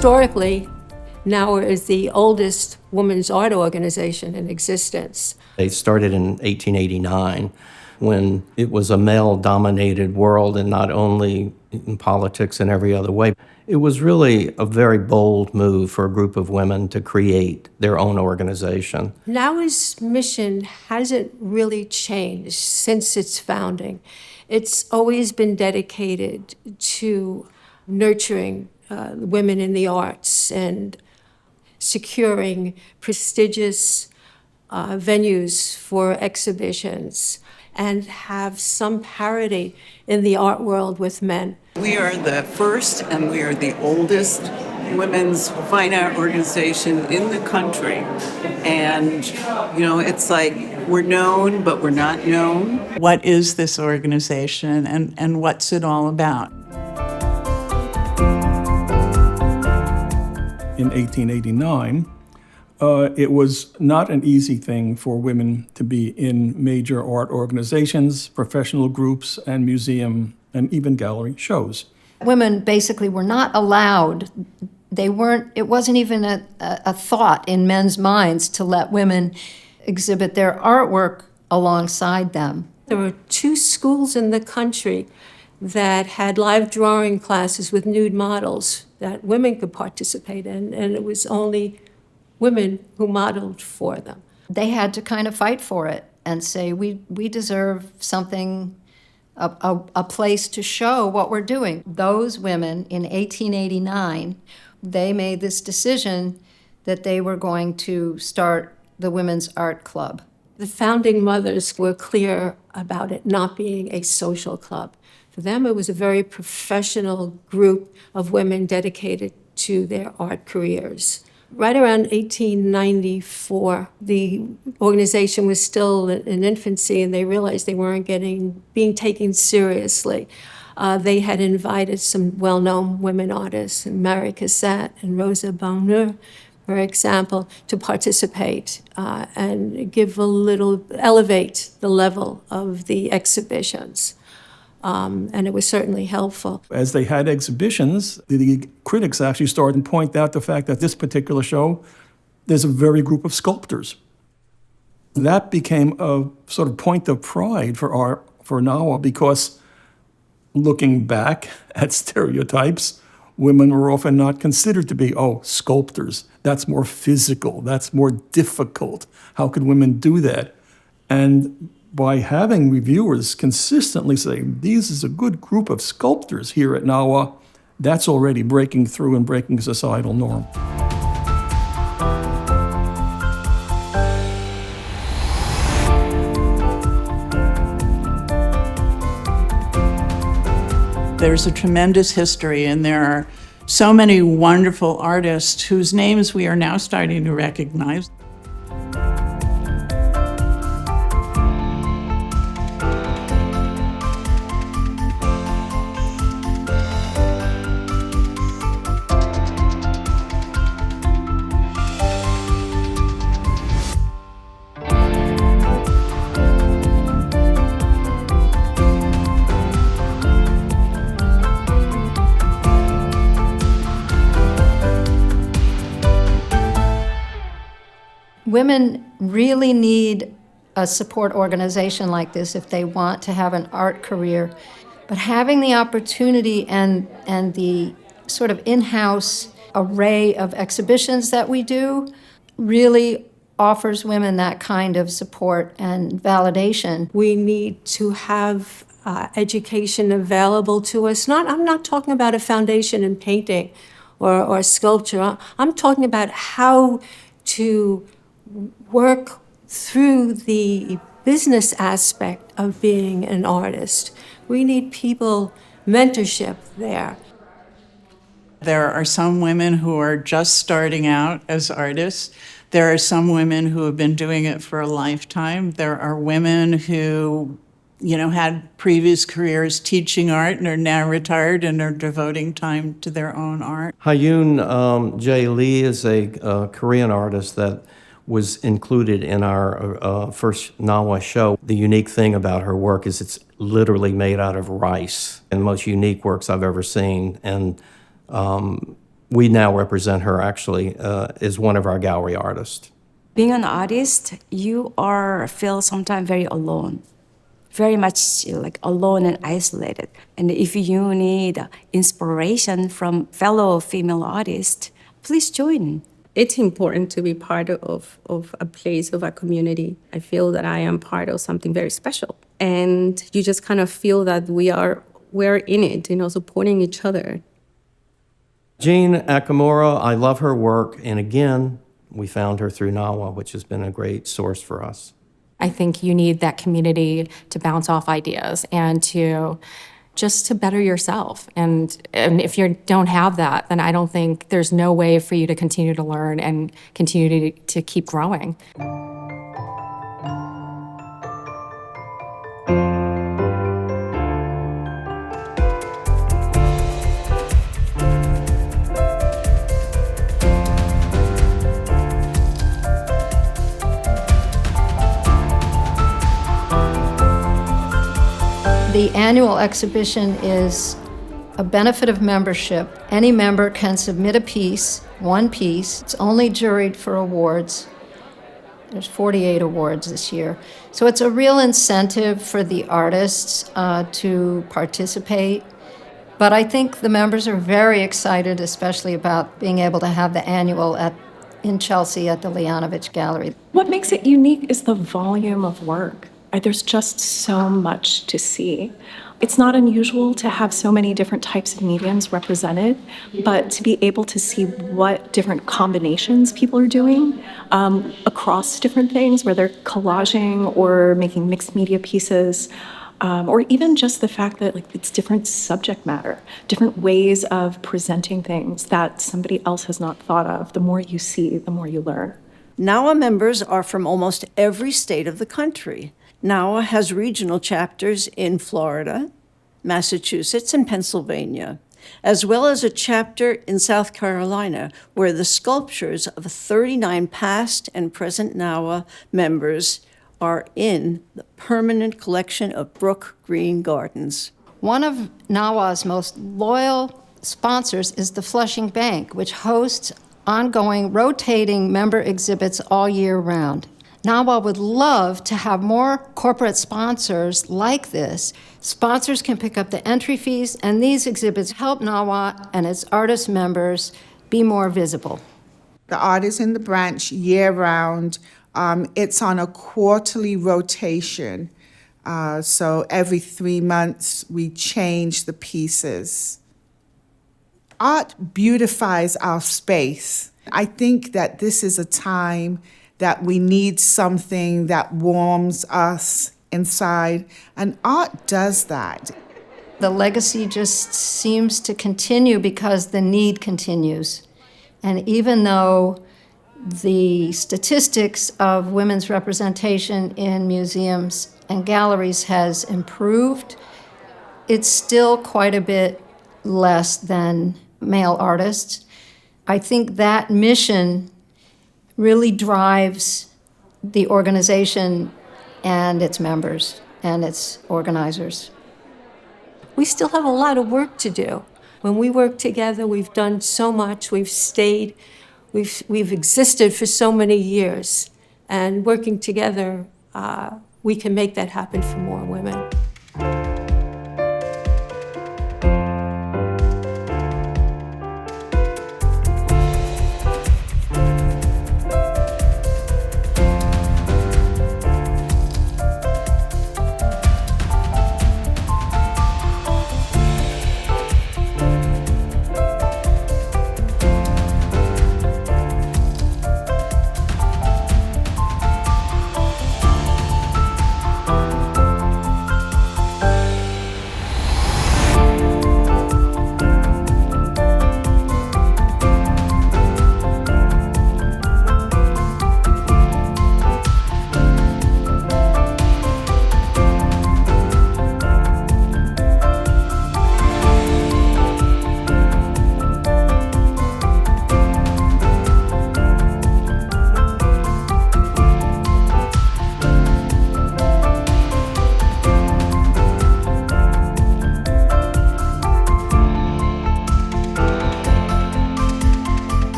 Historically, NAWA is the oldest women's art organization in existence. They started in 1889 when it was a male-dominated world, and not only in politics and every other way. It was really a very bold move for a group of women to create their own organization. NAWA's mission hasn't really changed since its founding. It's always been dedicated to nurturing women in the arts and securing prestigious venues for exhibitions and have some parity in the art world with men. We are the first and we are the oldest women's fine art organization in the country. And, it's like we're known, but we're not known. What is this organization and what's it all about? In 1889, it was not an easy thing for women to be in major art organizations, professional groups, and museum and even gallery shows. Women basically were not allowed. It wasn't even a thought in men's minds to let women exhibit their artwork alongside them. There were 2 schools in the country that had live drawing classes with nude models that women could participate in, and it was only women who modeled for them. They had to kind of fight for it and say, we deserve something, a place to show what we're doing. Those women in 1889, they made this decision that they were going to start the Women's Art Club. The founding mothers were clear about it not being a social club. For them, it was a very professional group of women dedicated to their art careers. Right around 1894, the organization was still in infancy, and they realized they weren't being taken seriously. They had invited some well-known women artists, Marie Cassatt and Rosa Bonheur, for example, to participate and elevate the level of the exhibitions. And it was certainly helpful. As they had exhibitions, the critics actually started to point out the fact that this particular show, there's a very group of sculptors. That became a sort of point of pride for NAWA, because looking back at stereotypes, women were often not considered to be, sculptors. That's more physical. That's more difficult. How could women do that? And by having reviewers consistently say, this is a good group of sculptors here at NAWA, that's already breaking through and breaking a societal norm. There's a tremendous history, and there are so many wonderful artists whose names we are now starting to recognize. Women really need a support organization like this if they want to have an art career. But having the opportunity and the sort of in-house array of exhibitions that we do really offers women that kind of support and validation. We need to have education available to us. I'm not talking about a foundation in painting or sculpture. I'm talking about how to work through the business aspect of being an artist. We need mentorship there. There are some women who are just starting out as artists. There are some women who have been doing it for a lifetime. There are women who, had previous careers teaching art and are now retired and are devoting time to their own art. Hyun Jae Lee is a Korean artist that was included in our first NAWA show. The unique thing about her work is it's literally made out of rice, and the most unique works I've ever seen. And We now represent her actually as one of our gallery artists. Being an artist, you feel sometimes very alone, very much like alone and isolated. And if you need inspiration from fellow female artists, please join. It's important to be part of a place, of a community. I feel that I am part of something very special. And you just kind of feel that we're in it, supporting each other. Jean Akamura, I love her work. And again, we found her through NAWA, which has been a great source for us. I think you need that community to bounce off ideas and to better yourself. And if you don't have that, then I don't think there's no way for you to continue to learn and continue to keep growing. The annual exhibition is a benefit of membership. Any member can submit a piece, one piece. It's only juried for awards. There's 48 awards this year. So it's a real incentive for the artists to participate. But I think the members are very excited, especially about being able to have the annual in Chelsea at the Leonovich Gallery. What makes it unique is the volume of work. There's just so much to see. It's not unusual to have so many different types of mediums represented, but to be able to see what different combinations people are doing across different things, where they're collaging or making mixed media pieces, or even just the fact that it's different subject matter, different ways of presenting things that somebody else has not thought of. The more you see, the more you learn. NAWA members are from almost every state of the country. NAWA has regional chapters in Florida, Massachusetts, and Pennsylvania, as well as a chapter in South Carolina, where the sculptures of 39 past and present NAWA members are in the permanent collection of Brook Green Gardens. One of NAWA's most loyal sponsors is the Flushing Bank, which hosts ongoing rotating member exhibits all year round. NAWA would love to have more corporate sponsors like this. Sponsors can pick up the entry fees, and these exhibits help NAWA and its artist members be more visible. The art is in the branch year-round. It's on a quarterly rotation. So every 3 months, we change the pieces. Art beautifies our space. I think that this is a time that we need something that warms us inside, and art does that. The legacy just seems to continue because the need continues. And even though the statistics of women's representation in museums and galleries has improved, it's still quite a bit less than male artists. I think that mission really drives the organization and its members and its organizers. We still have a lot of work to do. When we work together, we've done so much, we've stayed, we've existed for so many years. And working together, we can make that happen for more women.